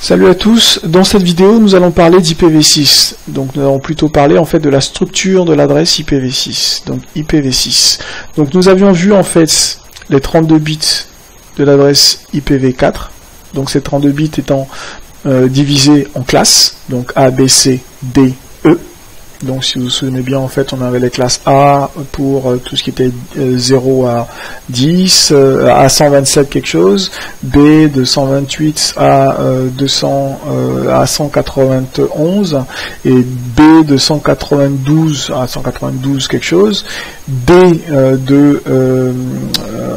Salut à tous, dans cette vidéo nous allons parler d'IPv6. Donc nous allons plutôt parler en fait de la structure de l'adresse IPv6. Donc IPv6. Donc nous avions vu en fait les 32 bits de l'adresse IPv4. Donc ces 32 bits étant divisés en classes, donc A, B, C, D, E. Donc si vous vous souvenez bien, en fait, on avait les classes A pour tout ce qui était 0 à 10, à 127 quelque chose, B de 128 à 200 à 191 et B de 192 à 192 quelque chose, D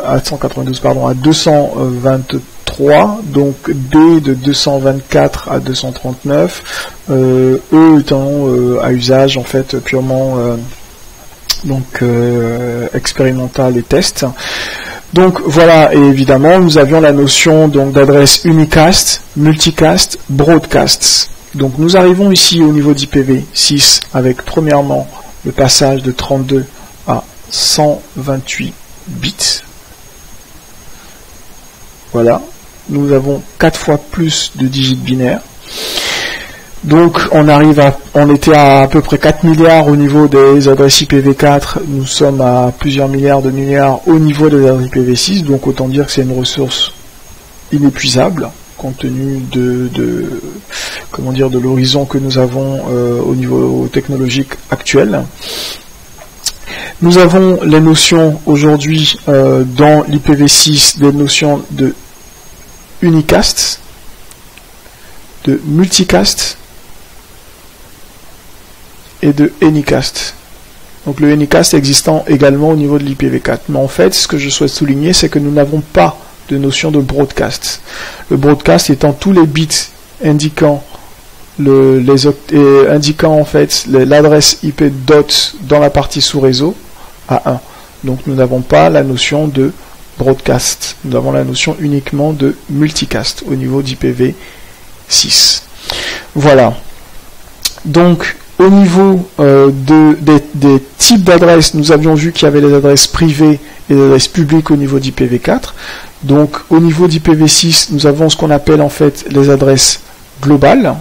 à 192 pardon à 223. Donc D de 224 à 239, E étant à usage en fait purement expérimental et test. Donc voilà, et évidemment nous avions la notion donc d'adresse unicast, multicast, broadcast. Donc nous arrivons ici au niveau d'IPv6 avec premièrement le passage de 32 à 128 bits. Voilà. Nous avons 4 fois plus de digits binaires. Donc on était à peu près 4 milliards au niveau des adresses IPv4, nous sommes à plusieurs milliards de milliards au niveau des adresses IPv6, donc autant dire que c'est une ressource inépuisable, compte tenu de l'horizon que nous avons au niveau technologique actuel. Nous avons les notions aujourd'hui dans l'IPv6, des notions de unicast, de multicast et de anycast. Donc le anycast existant également au niveau de l'IPv4. Mais en fait, ce que je souhaite souligner, c'est que nous n'avons pas de notion de broadcast. Le broadcast étant tous les bits indiquant indiquant en fait l'adresse IP dot dans la partie sous réseau à 1. Donc nous n'avons pas la notion de broadcast. Nous avons la notion uniquement de multicast au niveau d'IPv6. Voilà. Donc, au niveau des types d'adresses, nous avions vu qu'il y avait les adresses privées et les adresses publiques au niveau d'IPv4. Donc, au niveau d'IPv6, nous avons ce qu'on appelle en fait les adresses globales.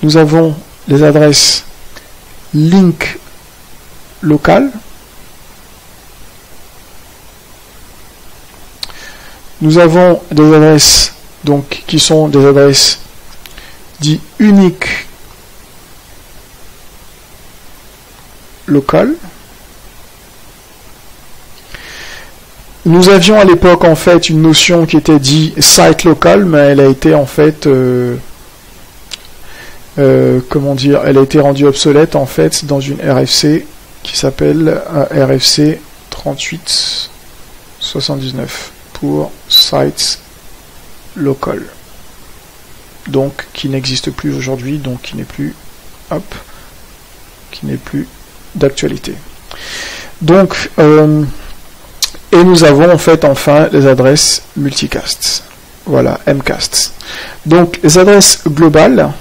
Nous avons les adresses link locales. Nous avons des adresses donc qui sont des adresses dites uniques locales. Nous avions à l'époque en fait une notion qui était dite site local, mais elle a été en fait elle a été rendue obsolète en fait dans une RFC qui s'appelle RFC 3879. Pour sites local, donc qui n'existe plus aujourd'hui, donc qui n'est plus d'actualité. Donc et nous avons en fait enfin les adresses multicast, voilà, mcast. Donc les adresses globales,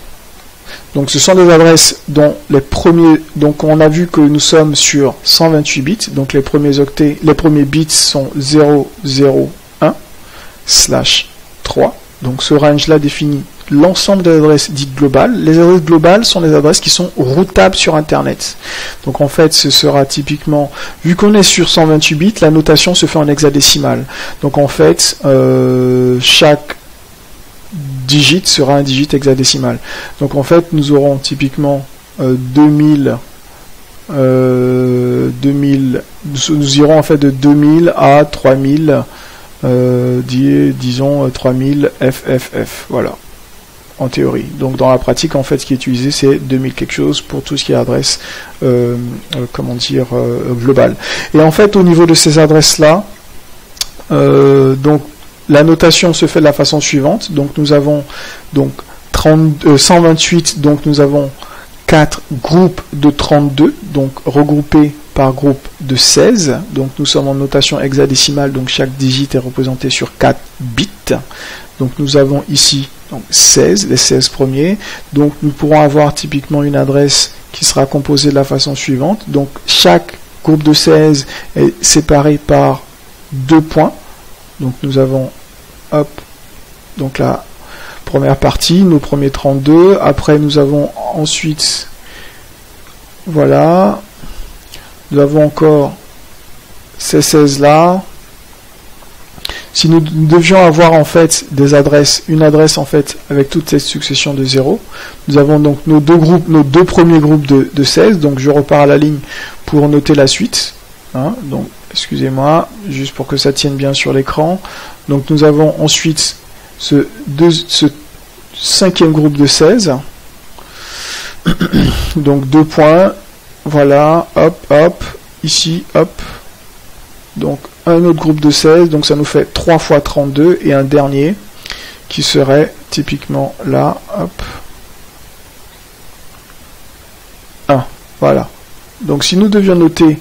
donc ce sont des adresses dont les premiers, donc on a vu que nous sommes sur 128 bits, donc les premiers bits sont 001/3, donc ce range-là définit l'ensemble des adresses dites globales. Les adresses globales sont les adresses qui sont routables sur Internet. Donc en fait, ce sera typiquement, vu qu'on est sur 128 bits, la notation se fait en hexadécimal. Donc en fait, chaque digit sera un digit hexadécimal. Donc en fait, nous aurons typiquement 2000, nous irons en fait de 2000 à 3000, disons 3000 FFF, voilà, en théorie. Donc dans la pratique, en fait, ce qui est utilisé, c'est 2000 quelque chose pour tout ce qui est adresse, globale. Et en fait, au niveau de ces adresses-là, donc la notation se fait de la façon suivante. Donc nous avons donc 128, donc nous avons 4 groupes de 32, donc regroupés par groupe de 16. Donc nous sommes en notation hexadécimale, donc chaque digit est représenté sur 4 bits. Donc nous avons ici donc 16, les 16 premiers. Donc nous pourrons avoir typiquement une adresse qui sera composée de la façon suivante. Donc chaque groupe de 16 est séparé par 2 points. Donc nous avons 0, donc la première partie, nos premiers 32. Après, nous avons ensuite, voilà, nous avons encore ces 16 là. Si nous devions avoir en fait des adresses, une adresse en fait avec toute cette succession de 0, nous avons donc nos deux premiers groupes de 16. Donc je repars à la ligne pour noter la suite. Hein, donc excusez-moi, juste pour que ça tienne bien sur l'écran. Donc nous avons ensuite ce cinquième groupe de 16. Donc 2 points, voilà, hop, hop, ici, hop. Donc un autre groupe de 16, donc ça nous fait 3 fois 32, et un dernier qui serait typiquement là, hop, 1, voilà. Donc si nous devions noter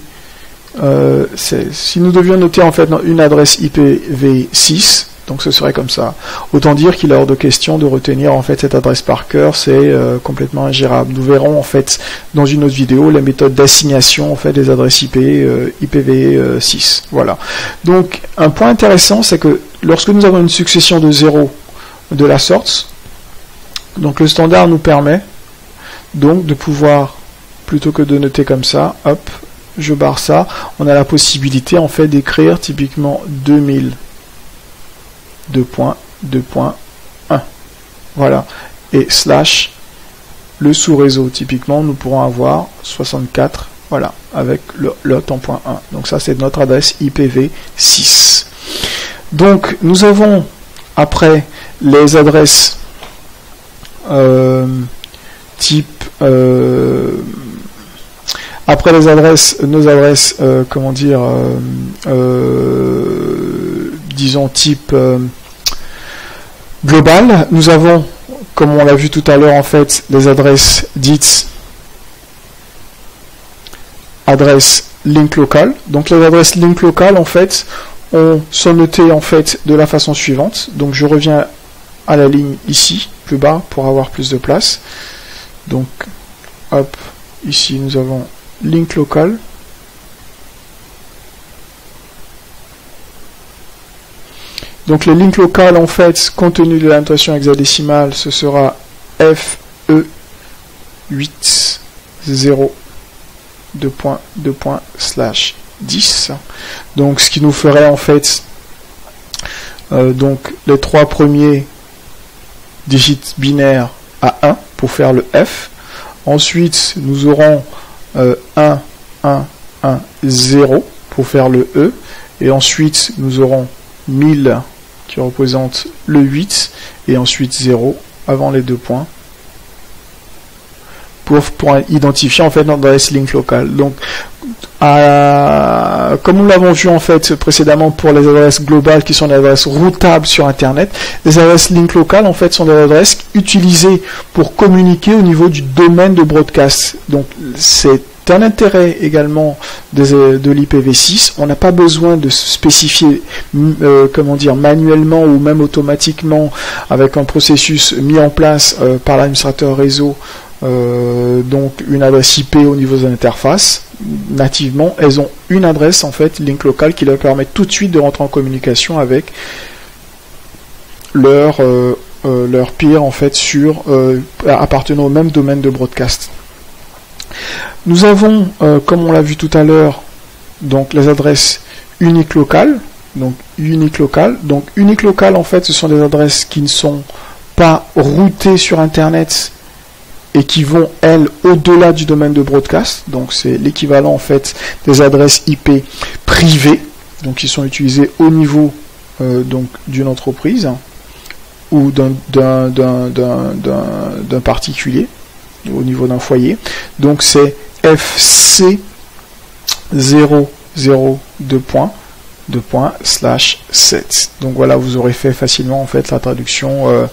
en fait une adresse IPv6, donc ce serait comme ça. Autant dire qu'il est hors de question de retenir en fait cette adresse par cœur, c'est complètement ingérable. Nous verrons en fait dans une autre vidéo la méthode d'assignation en fait des adresses IP IPv6. Voilà. Donc un point intéressant, c'est que lorsque nous avons une succession de 0 de la sorte, donc le standard nous permet donc de pouvoir, plutôt que de noter comme ça, hop, je barre ça, on a la possibilité en fait d'écrire typiquement 2000. 2.2.1, voilà, et slash le sous-réseau, typiquement nous pourrons avoir 64, voilà, avec le lot en point 1. Donc ça c'est notre adresse IPv6. Donc nous avons après les adresses type après les adresses, nos adresses comment dire disons type global, nous avons, comme on l'a vu tout à l'heure en fait, les adresses dites adresses link local. Donc les adresses link local en fait sont notées en fait de la façon suivante. Donc je reviens à la ligne ici, plus bas, pour avoir plus de place. Donc hop, ici nous avons link local. Donc les links locales, en fait, compte tenu de la notation hexadécimale, ce sera FE80/10. Donc ce qui nous ferait en fait donc les 3 premiers digits binaires à 1 pour faire le F. Ensuite, nous aurons 1, 1, 1, 0 pour faire le E. Et ensuite, nous aurons 1000 qui représente le 8, et ensuite 0 avant les 2 points, pour identifier en fait notre adresse link locale. Donc, comme nous l'avons vu en fait précédemment pour les adresses globales qui sont des adresses routables sur Internet, les adresses link locales en fait sont des adresses utilisées pour communiquer au niveau du domaine de broadcast. Donc, c'est un intérêt également de l'IPv6. On n'a pas besoin de spécifier comment dire, manuellement ou même automatiquement avec un processus mis en place par l'administrateur réseau donc une adresse IP au niveau de l'interface. Nativement, elles ont une adresse en fait link local qui leur permet tout de suite de rentrer en communication avec leur peer en fait sur appartenant au même domaine de broadcast. Nous avons, comme on l'a vu tout à l'heure, donc les adresses uniques locales. Donc unique local. Donc unique local, en fait, ce sont des adresses qui ne sont pas routées sur Internet et qui vont, elles, au-delà du domaine de broadcast. Donc c'est l'équivalent, en fait, des adresses IP privées, donc qui sont utilisées au niveau donc d'une entreprise ou d'un particulier, au niveau d'un foyer. Donc c'est FC002.2./7. Donc voilà, vous aurez fait facilement en fait la traduction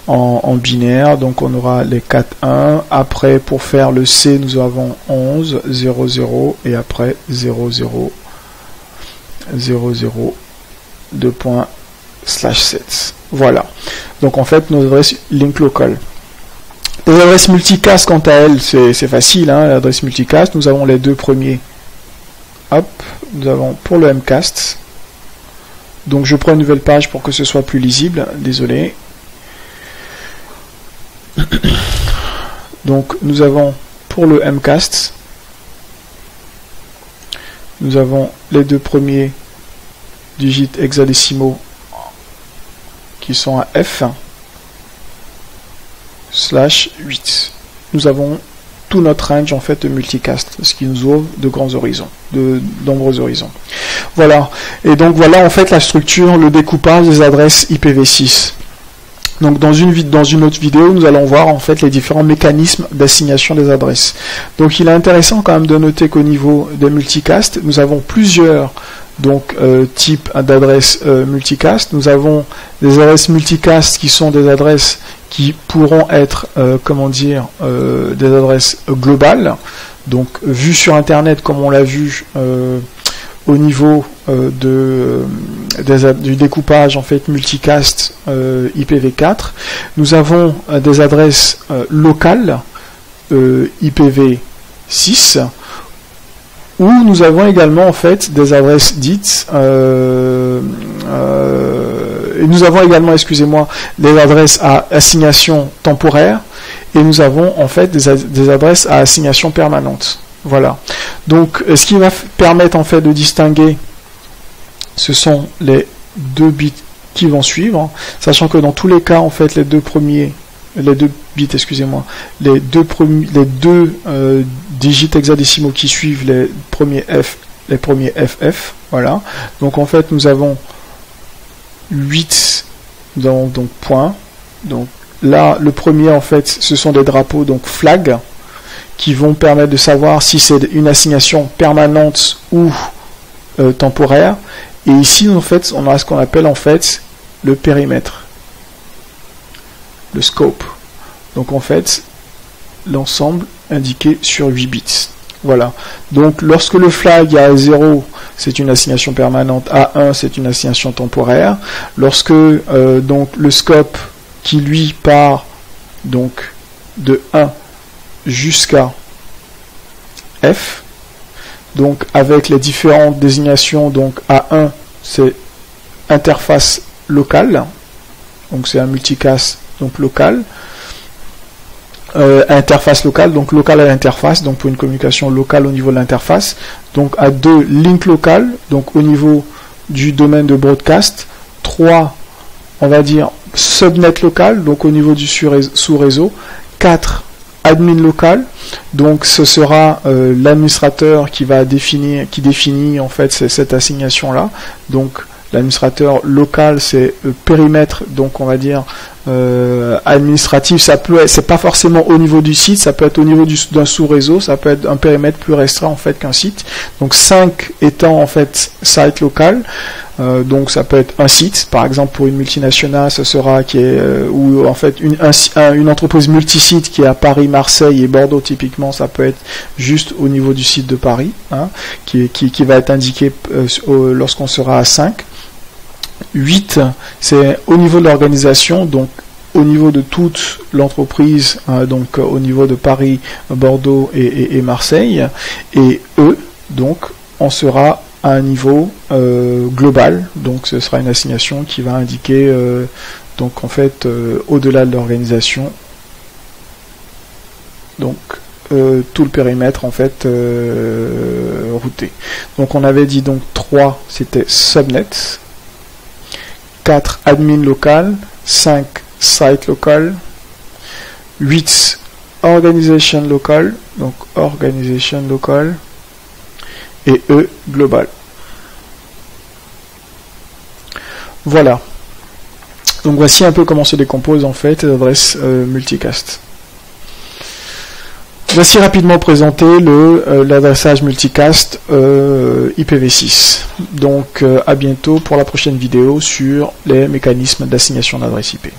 en binaire. Donc on aura les 4-1. Après, pour faire le C, nous avons 11, 0, 0, et après 0, 0, 0, 0, 2./7. Voilà. Donc en fait, nos adresses link local. Les adresses multicast, quant à elles, c'est facile, hein, l'adresse multicast, nous avons les 2 premiers. Hop, nous avons pour le Mcast. Donc je prends une nouvelle page pour que ce soit plus lisible, désolé. Donc nous avons pour le MCAST, nous avons les deux premiers digits hexadécimaux qui sont à F/8. Nous avons tout notre range en fait de multicast, ce qui nous ouvre de grands horizons, de nombreux horizons. Voilà. Et donc voilà en fait la structure, le découpage des adresses IPv6. Donc dans une autre vidéo, nous allons voir en fait les différents mécanismes d'assignation des adresses. Donc il est intéressant quand même de noter qu'au niveau des multicast, nous avons plusieurs types d'adresses multicast. Nous avons des adresses multicast qui sont des adresses qui pourront être des adresses globales. Donc vues sur Internet comme on l'a vu au niveau du découpage en fait multicast IPv4. Nous avons des adresses locales IPv6, où nous avons également en fait des adresses dites et nous avons également, excusez-moi, des adresses à assignation temporaire, et nous avons en fait des adresses à assignation permanente. Voilà. Donc, ce qui va permettre en fait de distinguer, ce sont les deux bits qui vont suivre, sachant que dans tous les cas, en fait, les deux bits, excusez-moi, les deux digits hexadécimaux qui suivent les premiers FF, voilà. Donc en fait, nous avons 8 donc points. Donc là, le premier en fait, ce sont des drapeaux donc flag qui vont permettre de savoir si c'est une assignation permanente ou temporaire. Et ici, en fait, on a ce qu'on appelle en fait le périmètre, le scope. Donc en fait, l'ensemble indiqué sur 8 bits. Voilà. Donc lorsque le flag est à 0, c'est une assignation permanente, à 1, c'est une assignation temporaire. Lorsque donc le scope qui lui part donc de 1 jusqu'à F, donc avec les différentes désignations, donc A1 c'est interface locale, donc c'est un multicast donc local, interface locale, donc local à l'interface, donc pour une communication locale au niveau de l'interface, donc à 2 link local, donc au niveau du domaine de broadcast, 3 on va dire subnet local, donc au niveau du sous-réseau, 4 admin local, donc ce sera l'administrateur qui définit en fait cette assignation là. Donc l'administrateur local, c'est périmètre, donc on va dire administratif. Ça peut être, c'est pas forcément au niveau du site, ça peut être au niveau d'un sous-réseau, ça peut être un périmètre plus restreint en fait qu'un site. Donc 5 étant en fait site local. Donc ça peut être un site, par exemple pour une multinationale, ce sera ou en fait une entreprise multisite qui est à Paris, Marseille et Bordeaux typiquement, ça peut être juste au niveau du site de Paris, hein, qui va être indiqué lorsqu'on sera à 5. 8, c'est au niveau de l'organisation, donc au niveau de toute l'entreprise, donc au niveau de Paris, Bordeaux et Marseille, et E, donc on sera à un niveau global, donc ce sera une assignation qui va indiquer donc en fait au-delà de l'organisation, donc tout le périmètre en fait routé. Donc on avait dit donc 3 c'était subnet, 4 admin local, 5 site local, 8 organization local, donc organisation local, et E global. Voilà. Donc voici un peu comment se décompose en fait l'adresse multicast. Voici rapidement présenté l'adressage multicast IPv6. Donc à bientôt pour la prochaine vidéo sur les mécanismes d'assignation d'adresse IP.